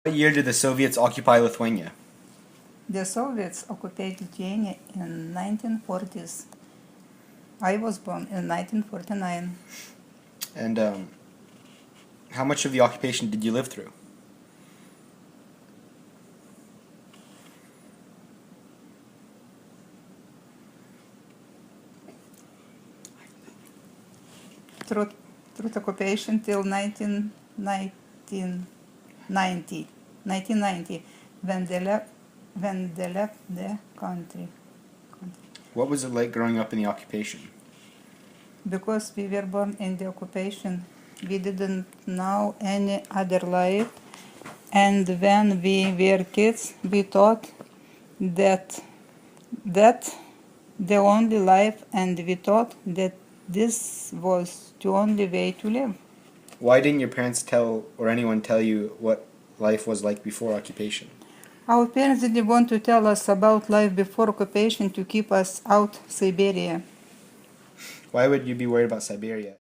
What year did the Soviets occupy Lithuania? The Soviets occupied Lithuania in 1940s. I was born in 1949. And how much of the occupation did you live through? Through occupation till 1990, when they left the country. What was it like growing up in the occupation? Because we were born in the occupation, we didn't know any other life, and when we were kids, we thought that the only life, and we thought that this was the only way to live. Why didn't your parents tell or anyone tell you what life was like before occupation? Our parents didn't want to tell us about life before occupation to keep us out Siberia. Why would you be worried about Siberia?